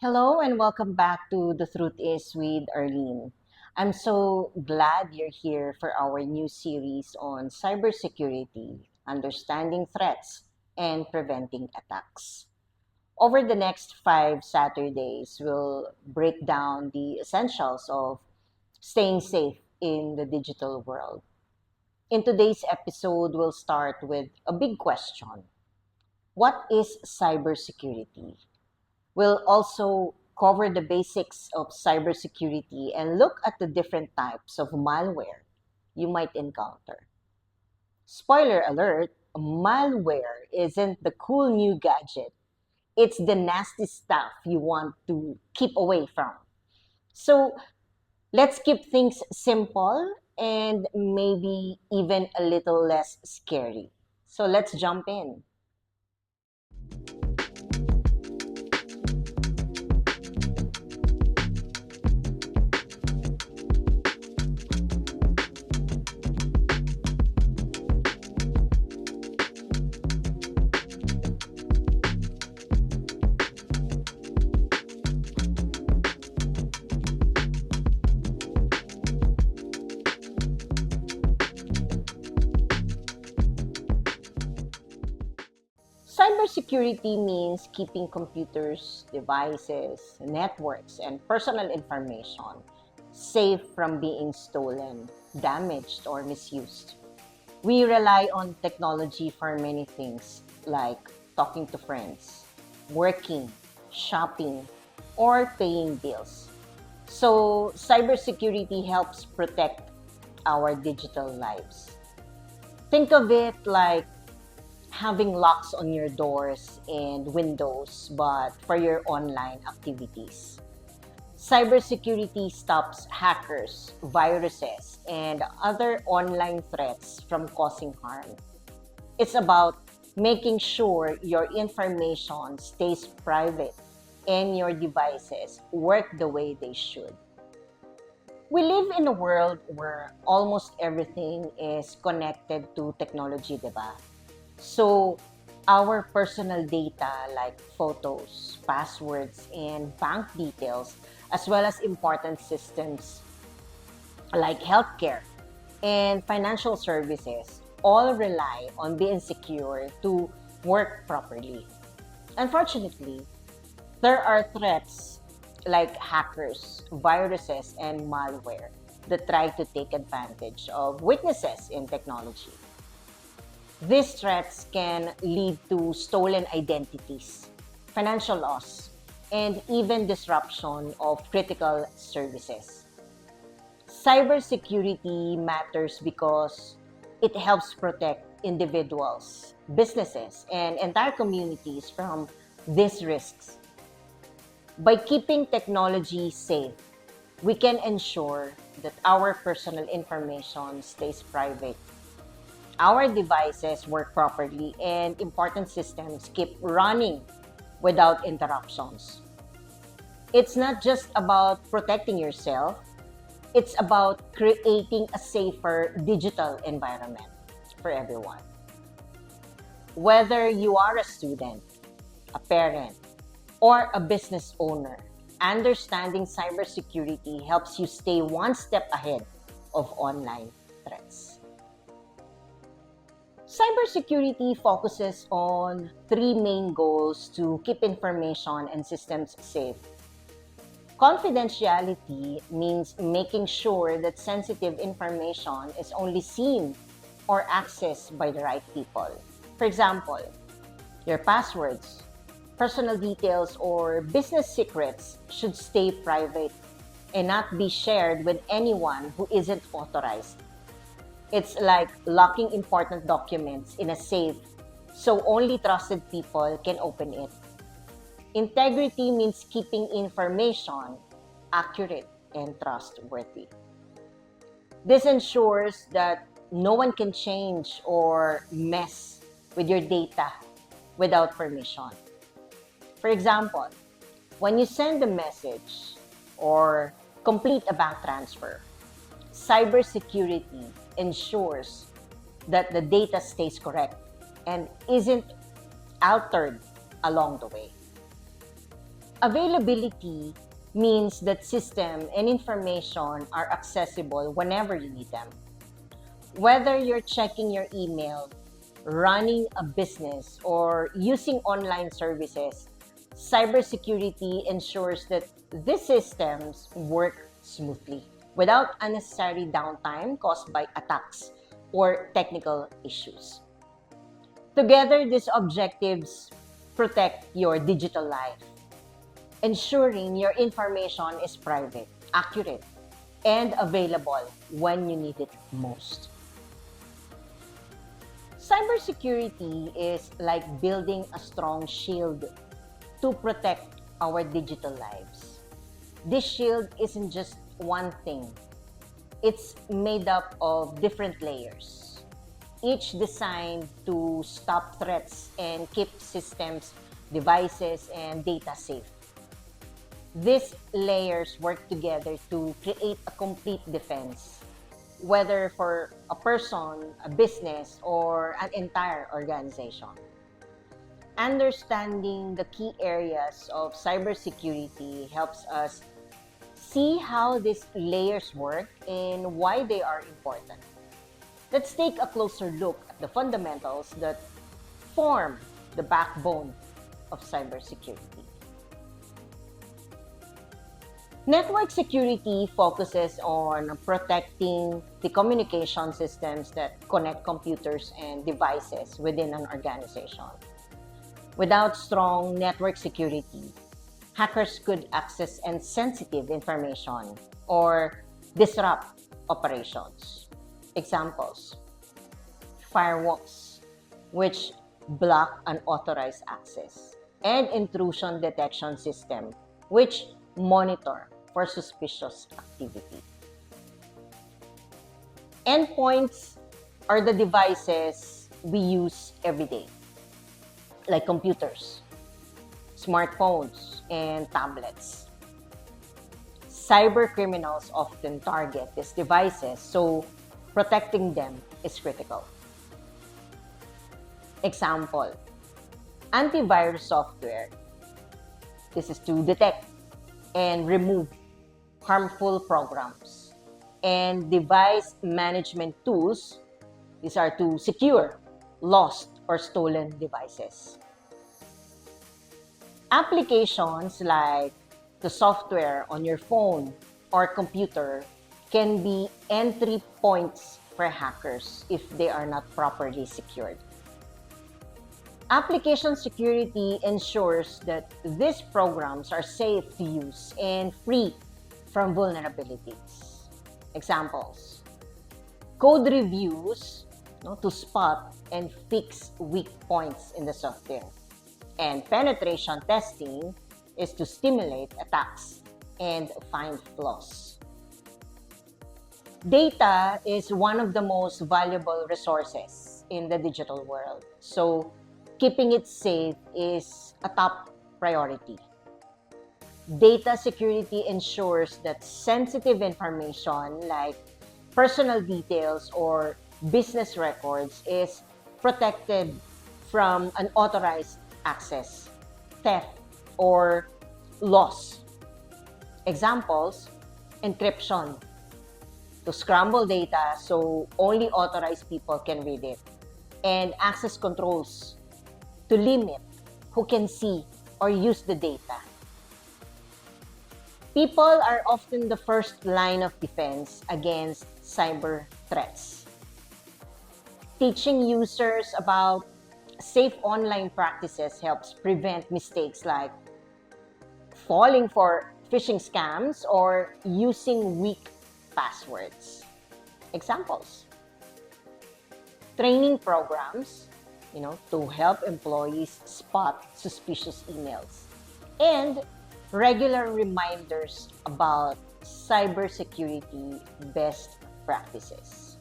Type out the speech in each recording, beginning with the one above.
Hello and welcome back to The Truth Is with Arlene. I'm so glad you're here for our new series on cybersecurity, understanding threats, and preventing attacks. Over the next 5 Saturdays, we'll break down the essentials of staying safe in the digital world. In today's episode, we'll start with a big question. What is cybersecurity? We'll also cover the basics of cybersecurity and look at the different types of malware you might encounter. Spoiler alert, malware isn't the cool new gadget. It's the nasty stuff you want to keep away from. So let's keep things simple and maybe even a little less scary. So let's jump in. Cybersecurity means keeping computers, devices, networks, and personal information safe from being stolen, damaged, or misused. We rely on technology for many things like talking to friends, working, shopping, or paying bills. So, cybersecurity helps protect our digital lives. Think of it like having locks on your doors and windows, but for your online activities. Cybersecurity stops hackers, viruses, and other online threats from causing harm. It's about making sure your information stays private and your devices work the way they should. We live in a world where almost everything is connected to technology, diba? So, our personal data like photos, passwords, and bank details, as well as important systems like healthcare and financial services, all rely on being secure to work properly. Unfortunately, there are threats like hackers, viruses, and malware that try to take advantage of weaknesses in technology. These threats can lead to stolen identities, financial loss, and even disruption of critical services. Cybersecurity matters because it helps protect individuals, businesses, and entire communities from these risks. By keeping technology safe, we can ensure that our personal information stays private, our devices work properly, and important systems keep running without interruptions. It's not just about protecting yourself, it's about creating a safer digital environment for everyone. Whether you are a student, a parent, or a business owner, understanding cybersecurity helps you stay one step ahead of online threats. Cybersecurity focuses on three main goals to keep information and systems safe. Confidentiality means making sure that sensitive information is only seen or accessed by the right people. For example, your passwords, personal details, or business secrets should stay private and not be shared with anyone who isn't authorized. It's like locking important documents in a safe so only trusted people can open it. Integrity means keeping information accurate and trustworthy. This ensures that no one can change or mess with your data without permission. For example, when you send a message or complete a bank transfer, cybersecurity ensures that the data stays correct and isn't altered along the way. Availability means that system and information are accessible whenever you need them. Whether you're checking your email, running a business, or using online services, cybersecurity ensures that these systems work smoothly without unnecessary downtime caused by attacks or technical issues. Together, these objectives protect your digital life, ensuring your information is private, accurate, and available when you need it most. Cybersecurity is like building a strong shield to protect our digital lives. This shield isn't just one thing, it's made up of different layers, each designed to stop threats and keep systems, devices, and data safe. These layers work together to create a complete defense, whether for a person, a business, or an entire organization. Understanding the key areas of cybersecurity helps us see how these layers work and why they are important. Let's take a closer look at the fundamentals that form the backbone of cybersecurity. Network security focuses on protecting the communication systems that connect computers and devices within an organization. Without strong network security, hackers could access sensitive information or disrupt operations. Examples: firewalls, which block unauthorized access, and intrusion detection system, which monitor for suspicious activity. Endpoints are the devices we use every day, like computers, smartphones, and tablets. Cyber criminals often target these devices, so protecting them is critical. Example: antivirus software. This is to detect and remove harmful programs. And device management tools, these are to secure lost or stolen devices. Applications like the software on your phone or computer can be entry points for hackers if they are not properly secured. Application security ensures that these programs are safe to use and free from vulnerabilities. Examples: code reviews, to spot and fix weak points in the software. And penetration testing is to stimulate attacks and find flaws. Data is one of the most valuable resources in the digital world, so keeping it safe is a top priority. Data security ensures that sensitive information like personal details or business records is protected from unauthorized access, theft, or loss. Examples: encryption, to scramble data so only authorized people can read it, and access controls, to limit who can see or use the data. People are often the first line of defense against cyber threats. Teaching users about safe online practices helps prevent mistakes like falling for phishing scams or using weak passwords. Examples: training programs, to help employees spot suspicious emails, and regular reminders about cybersecurity best practices.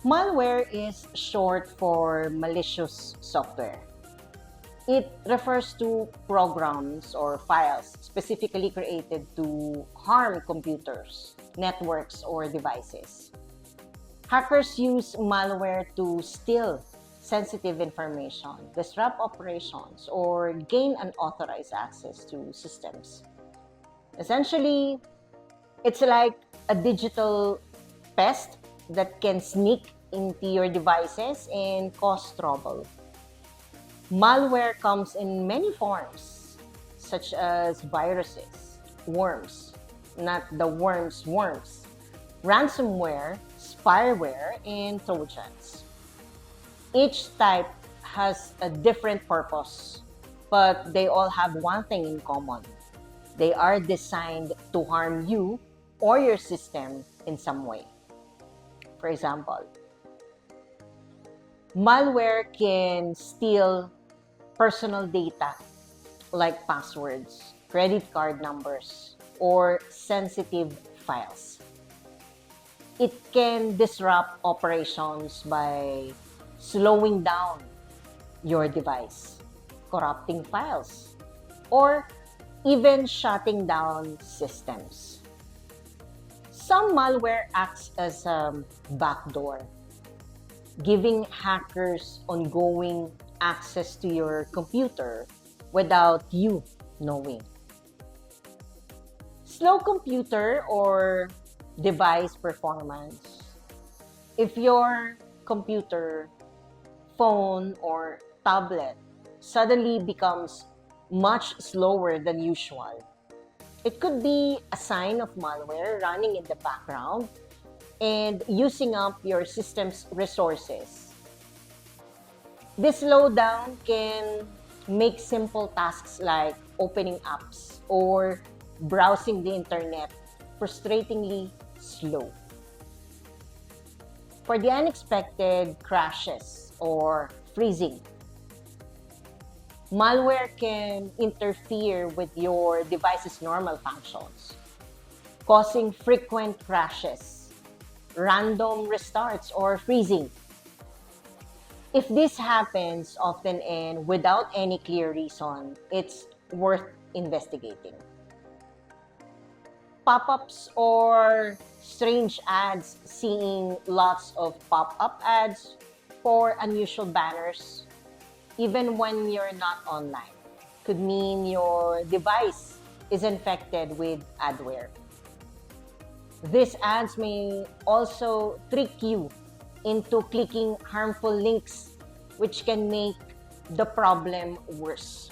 Malware is short for malicious software. It refers to programs or files specifically created to harm computers, networks, or devices. Hackers use malware to steal sensitive information, disrupt operations, or gain unauthorized access to systems. Essentially, it's like a digital pest that can sneak into your devices and cause trouble. Malware comes in many forms, such as viruses, worms, not the worms, ransomware, spyware, and trojans. Each type has a different purpose, but they all have one thing in common. They are designed to harm you or your system in some way. For example, malware can steal personal data like passwords, credit card numbers, or sensitive files. It can disrupt operations by slowing down your device, corrupting files, or even shutting down systems. Some malware acts as a backdoor, giving hackers ongoing access to your computer without you knowing. Slow computer or device performance. If your computer, phone, or tablet suddenly becomes much slower than usual, it could be a sign of malware running in the background and using up your system's resources. This slowdown can make simple tasks like opening apps or browsing the internet frustratingly slow. For the unexpected crashes or freezing, malware can interfere with your device's normal functions, causing frequent crashes, random restarts, or freezing. If this happens often and without any clear reason, it's worth investigating. Pop-ups or strange ads, seeing lots of pop-up ads for unusual banners, even when you're not online, could mean your device is infected with adware. These ads may also trick you into clicking harmful links, which can make the problem worse.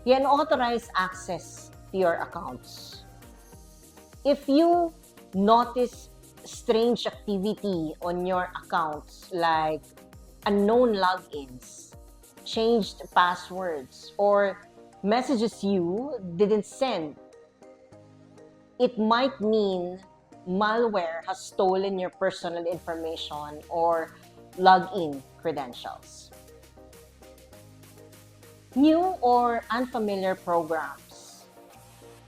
The unauthorized access to your accounts. If you notice strange activity on your accounts like unknown logins, changed passwords, or messages you didn't send, it might mean malware has stolen your personal information or login credentials. New or unfamiliar programs.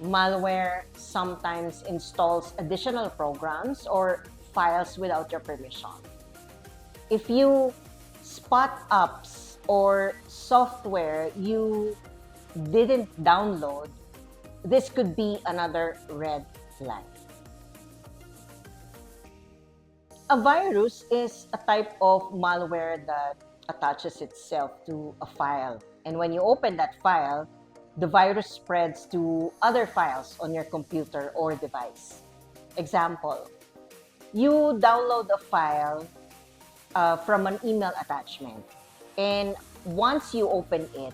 Malware sometimes installs additional programs or files without your permission. If you spot apps or software you didn't download, this could be another red flag. A virus is a type of malware that attaches itself to a file. And when you open that file, the virus spreads to other files on your computer or device. Example, you download a file from an email attachment. And once you open it,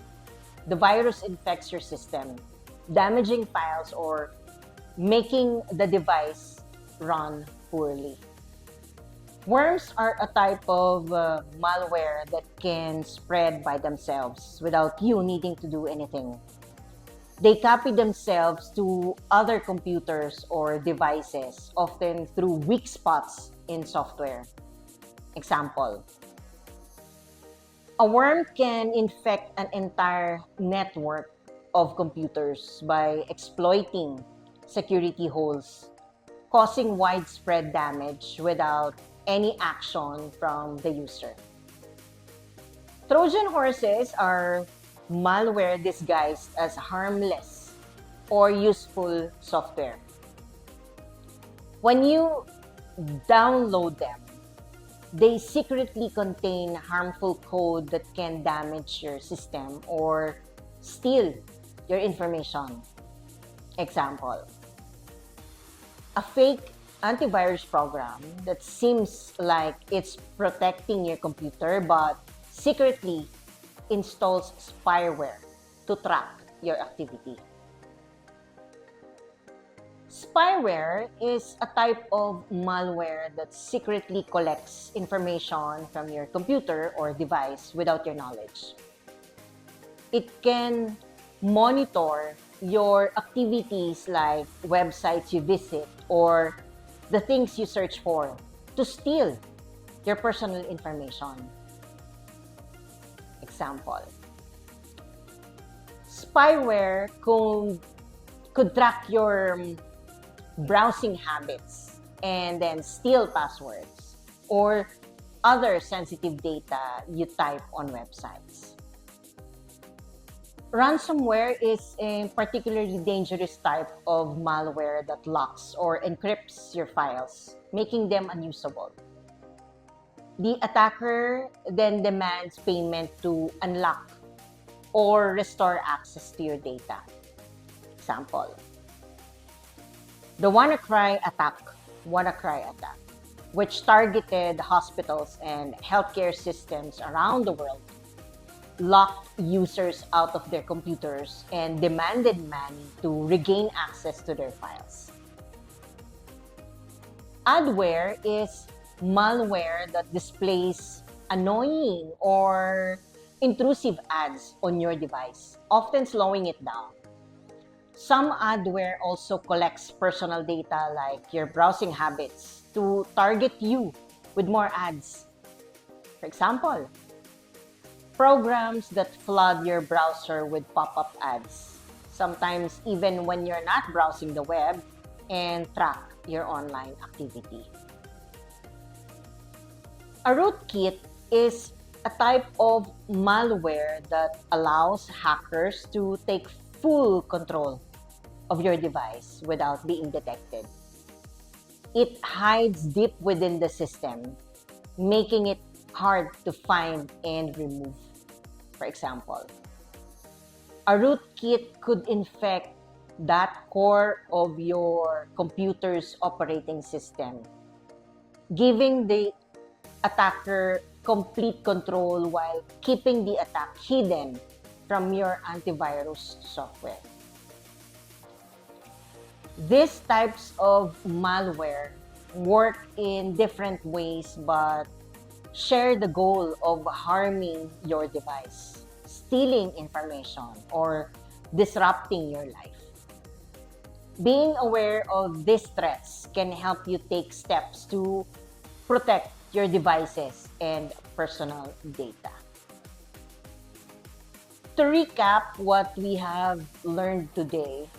the virus infects your system, damaging files or making the device run poorly. Worms are a type of malware that can spread by themselves without you needing to do anything. They copy themselves to other computers or devices, often through weak spots in software. Example, a worm can infect an entire network of computers by exploiting security holes, causing widespread damage without any action from the user. Trojan horses are malware disguised as harmless or useful software. When you download them, they secretly contain harmful code that can damage your system or steal your information. Example, a fake antivirus program that seems like it's protecting your computer but secretly installs spyware to track your activity. Spyware is a type of malware that secretly collects information from your computer or device without your knowledge. It can monitor your activities like websites you visit or the things you search for to steal your personal information. Example, spyware could track your browsing habits and then steal passwords or other sensitive data you type on websites. Ransomware is a particularly dangerous type of malware that locks or encrypts your files, making them unusable. The attacker then demands payment to unlock or restore access to your data. Example, the WannaCry attack, which targeted hospitals and healthcare systems around the world, locked users out of their computers and demanded money to regain access to their files. Adware is malware that displays annoying or intrusive ads on your device, often slowing it down. Some adware also collects personal data like your browsing habits to target you with more ads. For example, programs that flood your browser with pop-up ads, sometimes even when you're not browsing the web, and track your online activity. A rootkit is a type of malware that allows hackers to take full control of your device without being detected. It hides deep within the system, making it hard to find and remove. For example, a rootkit could infect that core of your computer's operating system, giving the attacker complete control while keeping the attack hidden from your antivirus software. These types of malware work in different ways but share the goal of harming your device, stealing information, or disrupting your life. Being aware of these threats can help you take steps to protect your devices and personal data. To recap what we have learned today,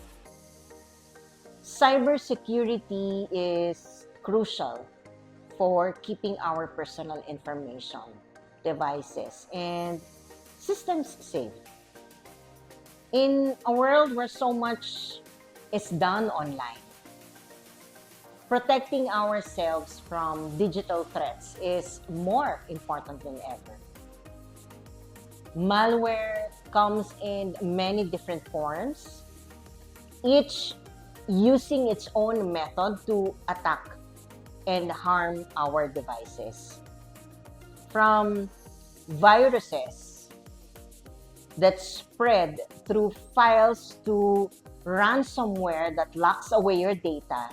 cybersecurity is crucial for keeping our personal information, devices, and systems safe. In a world where so much is done online, protecting ourselves from digital threats is more important than ever. Malware comes in many different forms, each using its own method to attack and harm our devices. From viruses that spread through files to ransomware that locks away your data,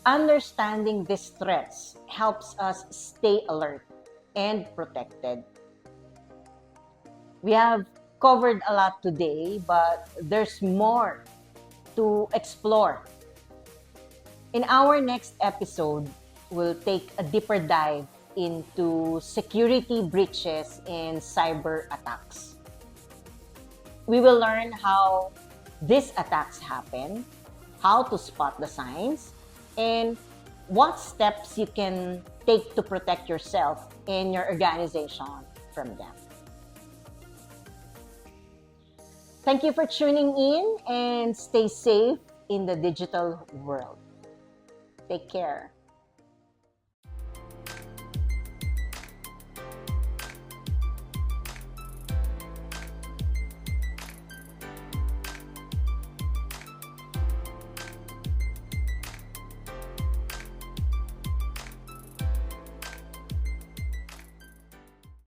understanding these threats helps us stay alert and protected. We have covered a lot today, but there's more to explore. In our next episode, we'll take a deeper dive into security breaches and cyber attacks. We will learn how these attacks happen, how to spot the signs, and what steps you can take to protect yourself and your organization from them. Thank you for tuning in and stay safe in the digital world. Take care.